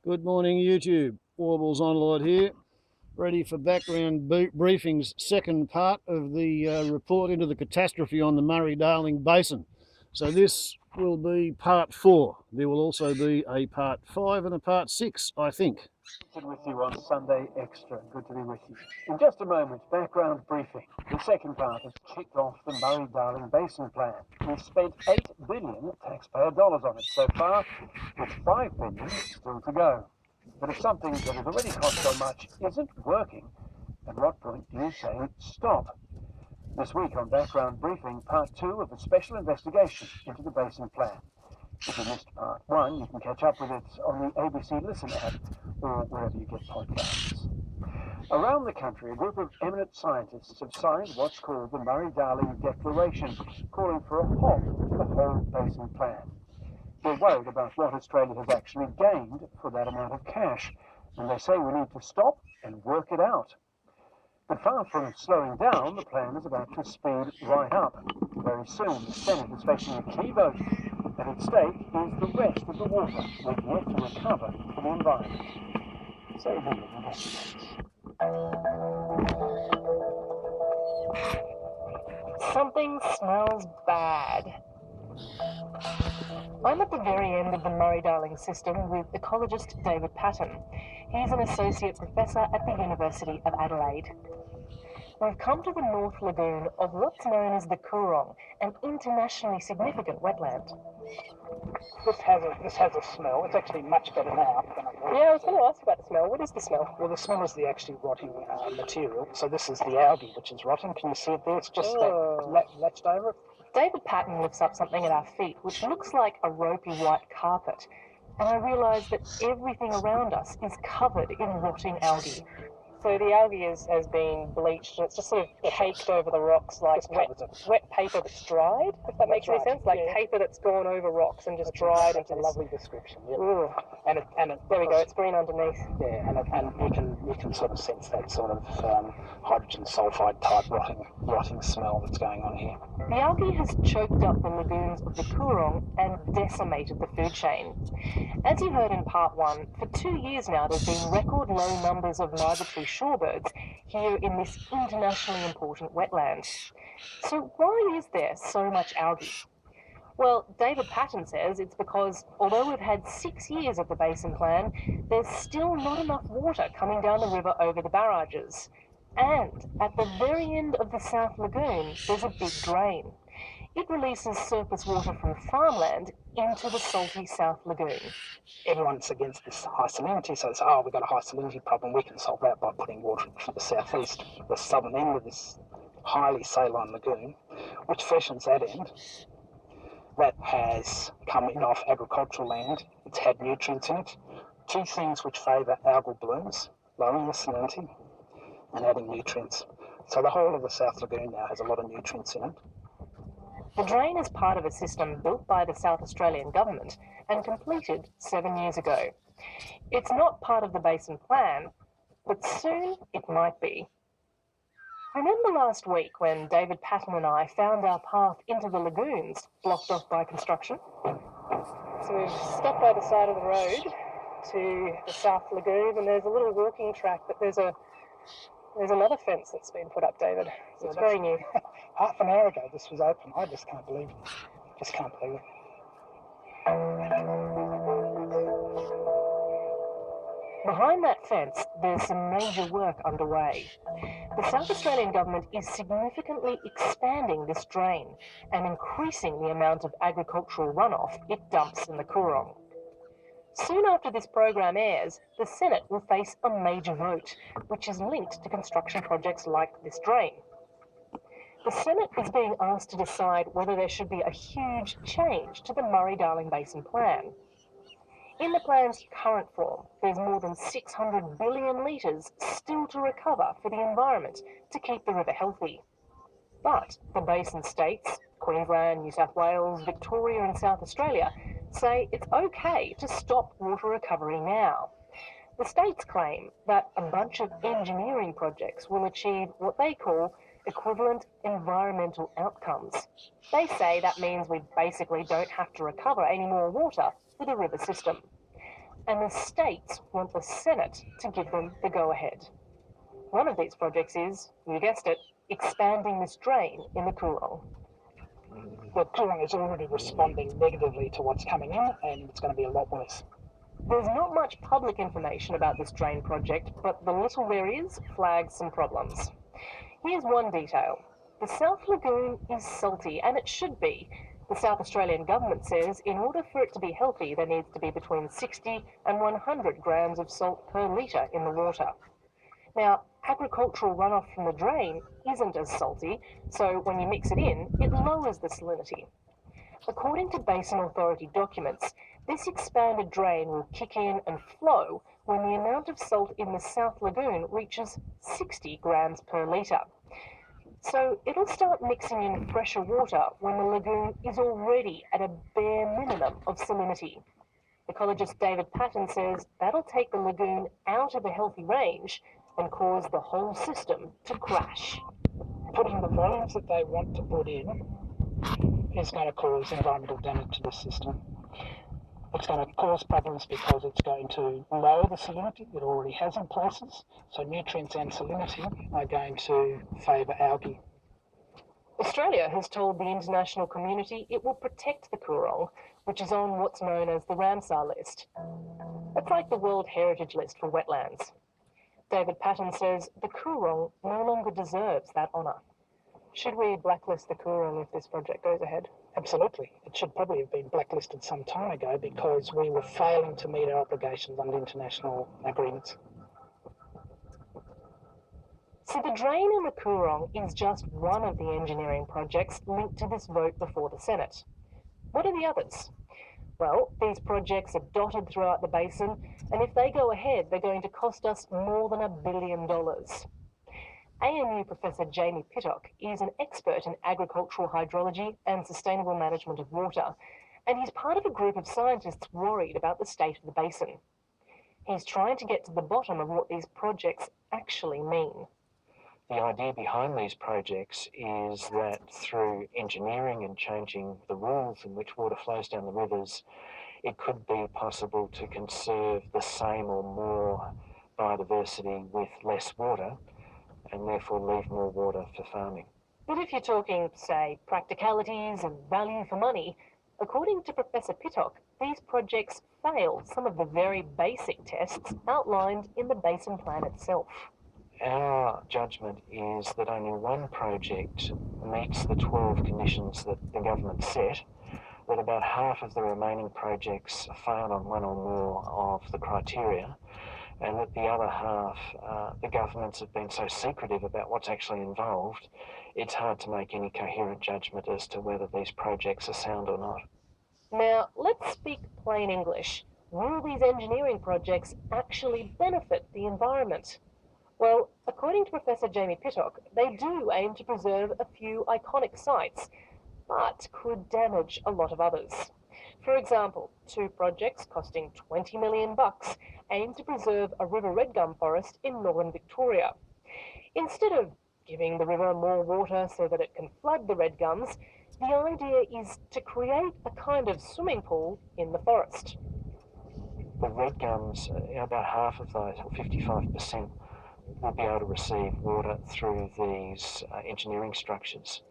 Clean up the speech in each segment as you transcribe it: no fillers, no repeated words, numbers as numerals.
Good morning, YouTube. Warbles Online here, ready for background briefing's second part of the report into the catastrophe on the Murray-Darling Basin. So this will be part 4. There will also be a part 5 and a part 6, I think. With you on Sunday Extra. Good to be with you. In just a moment, background briefing. The second part has kicked off the Murray-Darling Basin plan. We've spent $8 billion taxpayer dollars on it so far, with $5 billion still to go. But if something that has already cost so much isn't working, at what point do you say stop? This week on Background Briefing, part 2 of the special investigation into the Basin plan. If you missed part 1, you can catch up with it on the ABC Listen app or wherever you get podcasts. Around the country, a group of eminent scientists have signed what's called the Murray-Darling Declaration, calling for a halt to the whole Basin plan. They're worried about what Australia has actually gained for that amount of cash, and they say we need to stop and work it out. But far from slowing down, the plan is about to speed right up. Very soon, the Senate is facing a key vote, and at stake is the rest of the water we've yet to recover from the environment. So here investigates. Something smells bad. I'm at the very end of the Murray-Darling system with ecologist David Patton. He's an associate professor at the University of Adelaide. We've come to the North Lagoon of what's known as the Coorong, an internationally significant wetland. This has a smell. It's actually much better now than it was. Yeah, I was going to ask about the smell. What is the smell? Well, the smell is the actually rotting material. So this is the algae which is rotting. Can you see it there? It's just latched over it. David Patton lifts up something at our feet, which looks like a ropey white carpet. And I realise that everything around us is covered in rotting algae. So the algae has been bleached and it's just sort of caked over the rocks like wet paper that's dried, if that makes any sense. Like paper that's gone over rocks and just dried. That's a lovely description. Yeah. Ooh. And there we go. It's green underneath. Yeah, and you can sort of sense that sort of hydrogen sulfide type rotting smell that's going on here. The algae has choked up the lagoons of the Coorong and decimated the food chain. As you heard in part 1, for 2 years now there's been record low numbers of migratory shorebirds here in this internationally important wetland. So why is there so much algae? Well, David Patton says it's because although we've had 6 years of the Basin plan, there's still not enough water coming down the river over the barrages. And at the very end of the South Lagoon, there's a big drain. It releases surplus water from farmland into the salty South Lagoon. Everyone's against this high salinity, so it's, we've got a high salinity problem. We can solve that by putting water from the southeast, the southern end of this highly saline lagoon, which freshens that end. That has come in off agricultural land. It's had nutrients in it. 2 things which favour algal blooms, lowering the salinity and adding nutrients. So the whole of the South Lagoon now has a lot of nutrients in it. The drain is part of a system built by the South Australian government and completed 7 years ago. It's not part of the Basin plan, but soon it might be. Remember last week when David Patton and I found our path into the lagoons blocked off by construction? So we've stopped by the side of the road to the South Lagoon, and there's a little walking track, but there's another fence that's been put up, David. So it's very new. Half an hour ago this was open. I just can't believe it. Behind that fence, there's some major work underway. The South Australian government is significantly expanding this drain and increasing the amount of agricultural runoff it dumps in the Coorong. Soon after this program airs, the Senate will face a major vote, which is linked to construction projects like this drain. The Senate is being asked to decide whether there should be a huge change to the Murray-Darling Basin plan. In the plan's current form, there's more than 600 billion litres still to recover for the environment to keep the river healthy. But the basin states, Queensland, New South Wales, Victoria and South Australia, say it's okay to stop water recovery now. The states claim that a bunch of engineering projects will achieve what they call equivalent environmental outcomes. They say that means we basically don't have to recover any more water for the river system. and the states want the Senate to give them the go-ahead. One of these projects is, you guessed it, expanding this drain in the Coorong. The Coorong is already responding negatively to what's coming in, and it's going to be a lot worse. There's not much public information about this drain project, but the little there is flags some problems. Here's one detail. The South Lagoon is salty, and it should be. The South Australian government says in order for it to be healthy, there needs to be between 60 and 100 grams of salt per litre in the water. Now, agricultural runoff from the drain isn't as salty, so when you mix it in, it lowers the salinity. According to Basin Authority documents, this expanded drain will kick in and flow when the amount of salt in the South Lagoon reaches 60 grams per litre. So it'll start mixing in fresher water when the lagoon is already at a bare minimum of salinity. Ecologist David Patton says that'll take the lagoon out of a healthy range and cause the whole system to crash. Putting the volumes that they want to put in is going to cause environmental damage to the system. It's going to cause problems because it's going to lower the salinity it already has in places, so nutrients and salinity are going to favour algae. Australia has told the international community it will protect the Coorong, which is on what's known as the Ramsar list. It's like the World Heritage List for wetlands. David Patton says the Coorong no longer deserves that honour. Should we blacklist the Coorong if this project goes ahead? Absolutely. It should probably have been blacklisted some time ago because we were failing to meet our obligations under international agreements. So the drain in the Coorong is just one of the engineering projects linked to this vote before the Senate. What are the others? Well, these projects are dotted throughout the basin, and if they go ahead, they're going to cost us more than $1 billion. ANU Professor Jamie Pittock is an expert in agricultural hydrology and sustainable management of water, and he's part of a group of scientists worried about the state of the basin. He's trying to get to the bottom of what these projects actually mean. The idea behind these projects is that through engineering and changing the rules in which water flows down the rivers, it could be possible to conserve the same or more biodiversity with less water, and therefore leave more water for farming. But if you're talking, say, practicalities and value for money, according to Professor Pittock, these projects fail some of the very basic tests outlined in the Basin Plan itself. Our judgment is that only one project meets the 12 conditions that the government set, that about half of the remaining projects failed on one or more of the criteria, and that the other half, the governments have been so secretive about what's actually involved, it's hard to make any coherent judgment as to whether these projects are sound or not. Now, let's speak plain English. Will these engineering projects actually benefit the environment? Well, according to Professor Jamie Pittock, they do aim to preserve a few iconic sites, but could damage a lot of others. For example, 2 projects costing $20 million aim to preserve a river red gum forest in northern Victoria. Instead of giving the river more water so that it can flood the red gums, the idea is to create a kind of swimming pool in the forest. The red gums, about half of those, or 55%, will be able to receive water through these engineering structures.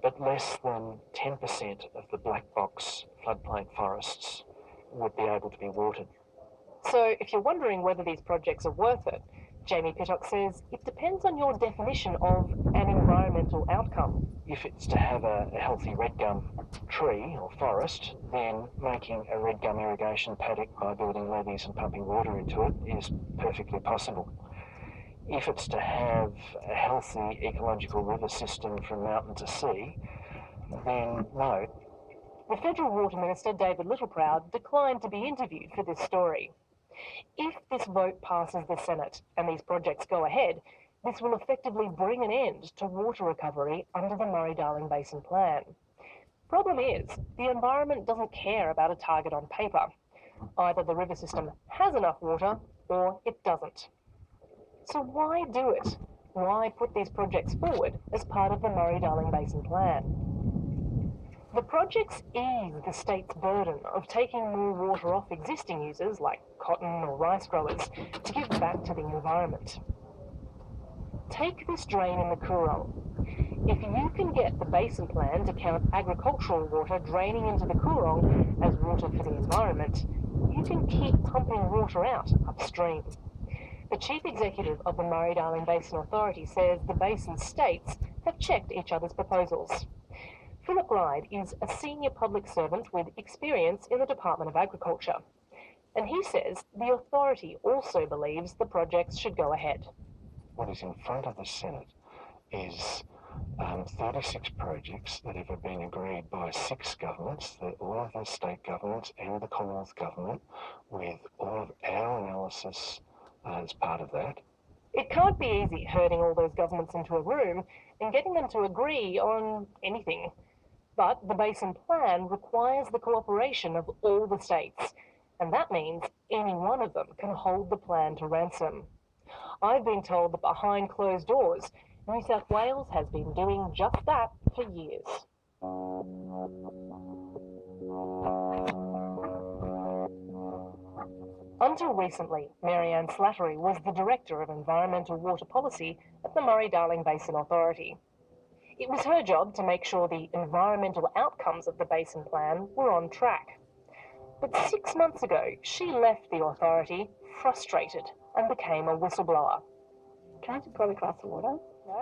But less than 10% of the black box floodplain forests would be able to be watered. So if you're wondering whether these projects are worth it, Jamie Pittock says it depends on your definition of an environmental outcome. If it's to have a healthy red gum tree or forest, then making a red gum irrigation paddock by building levees and pumping water into it is perfectly possible. If it's to have a healthy ecological river system from mountain to sea, then no. The Federal Water Minister, David Littleproud, declined to be interviewed for this story. If this vote passes the Senate and these projects go ahead, this will effectively bring an end to water recovery under the Murray-Darling Basin Plan. Problem is, the environment doesn't care about a target on paper. Either the river system has enough water or it doesn't. So why do it? Why put these projects forward as part of the Murray-Darling Basin Plan? The projects ease the state's burden of taking more water off existing users like cotton or rice growers to give back to the environment. Take this drain in the Coorong. If you can get the Basin plan to count agricultural water draining into the Coorong as water for the environment, you can keep pumping water out upstream. The chief executive of the Murray-Darling Basin Authority says the basin states have checked each other's proposals. Philip Ryde is a senior public servant with experience in the Department of Agriculture, and he says the authority also believes the projects should go ahead. What is in front of the Senate is 36 projects that have been agreed by 6 governments, all of the state governments and the Commonwealth government, with all of our analysis as part of that. It can't be easy herding all those governments into a room and getting them to agree on anything. But the Basin Plan requires the cooperation of all the states, and that means any one of them can hold the plan to ransom. I've been told that behind closed doors, New South Wales has been doing just that for years. Until recently, Marianne Slattery was the Director of Environmental Water Policy at the Murray-Darling Basin Authority. It was her job to make sure the environmental outcomes of the Basin Plan were on track. But 6 months ago, she left the authority frustrated and became a whistleblower. Can I just grab a glass of water?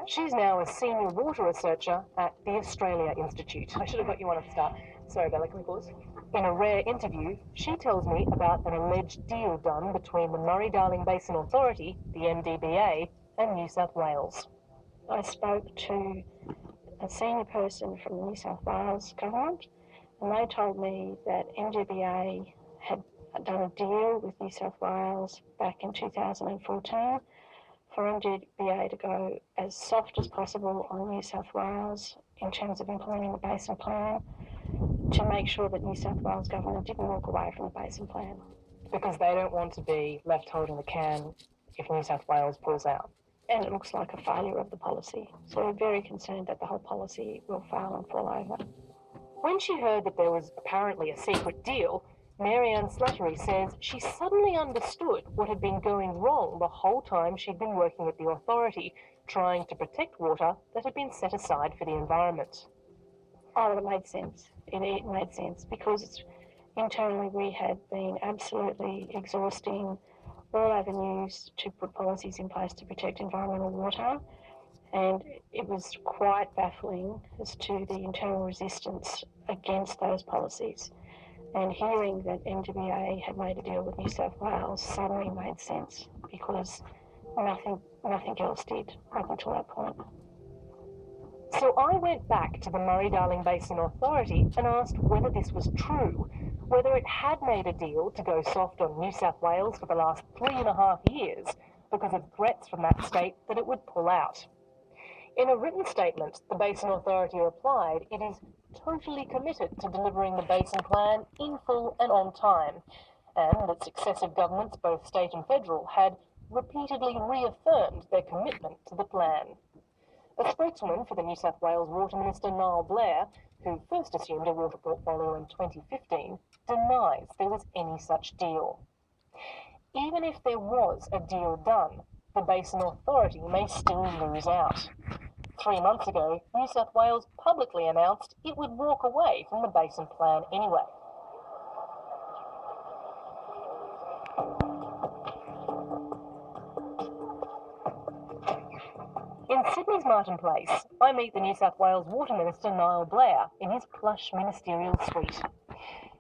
She's now a senior water researcher at the Australia Institute. I should have got you one at the start. Sorry, Bella, can we pause? In a rare interview, she tells me about an alleged deal done between the Murray-Darling Basin Authority, the MDBA, and New South Wales. I spoke to a senior person from the New South Wales government, and they told me that MDBA had done a deal with New South Wales back in 2014 for MDBA to go as soft as possible on New South Wales in terms of implementing the Basin Plan, to make sure that New South Wales government didn't walk away from the Basin Plan. Because they don't want to be left holding the can if New South Wales pulls out. And it looks like a failure of the policy. So we're very concerned that the whole policy will fail and fall over. When she heard that there was apparently a secret deal, Marianne Slattery says she suddenly understood what had been going wrong the whole time she'd been working at the authority, trying to protect water that had been set aside for the environment. Oh, it made sense. It made sense because internally we had been absolutely exhausting all avenues to put policies in place to protect environmental water, and it was quite baffling as to the internal resistance against those policies. And hearing that MDBA had made a deal with New South Wales suddenly made sense because nothing else did up until that point. So I went back to the Murray-Darling Basin Authority and asked whether this was true, whether it had made a deal to go soft on New South Wales for the last 3.5 years because of threats from that state that it would pull out. In a written statement, the Basin Authority replied it is totally committed to delivering the Basin Plan in full and on time, and that successive governments, both state and federal, had repeatedly reaffirmed their commitment to the plan. A spokesman for the New South Wales Water Minister, Niall Blair, who first assumed a water portfolio in 2015, denies there was any such deal. Even if there was a deal done, the Basin Authority may still lose out. 3 months ago, New South Wales publicly announced it would walk away from the Basin Plan anyway. In Sydney's Martin Place, I meet the New South Wales Water Minister, Niall Blair, in his plush ministerial suite.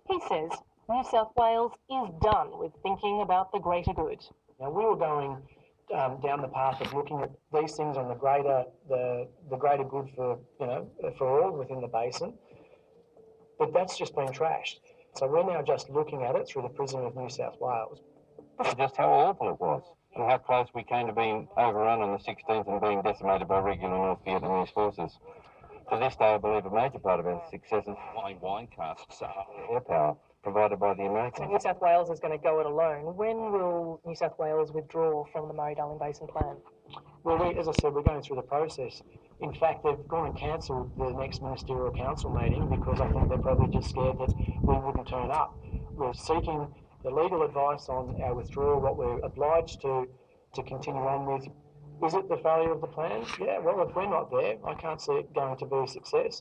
He says New South Wales is done with thinking about the greater good. Now, we were going down the path of looking at these things on the greater good for all within the basin, but that's just been trashed. So we're now just looking at it through the prism of New South Wales. Just how awful it was, and how close we came to being overrun on the 16th and being decimated by regular North Vietnamese forces. To this day, I believe a major part of our success is wine casks, air power provided by the Americans. So New South Wales is going to go it alone. When will New South Wales withdraw from the Murray-Darling Basin Plan? Well, as I said, we're going through the process. In fact, they've gone and cancelled the next ministerial council meeting because I think they're probably just scared that we wouldn't turn up. We're seeking the legal advice on our withdrawal, what we're obliged to continue on with. Is it the failure of the plan? Yeah, well, if we're not there, I can't see it going to be a success.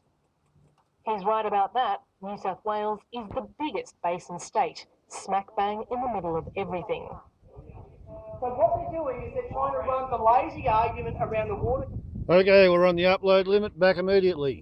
He's right about that. New South Wales is the biggest basin state, smack bang in the middle of everything. So what they're doing is they're trying to run the lazy argument around the water. Okay, we're on the upload limit, back immediately.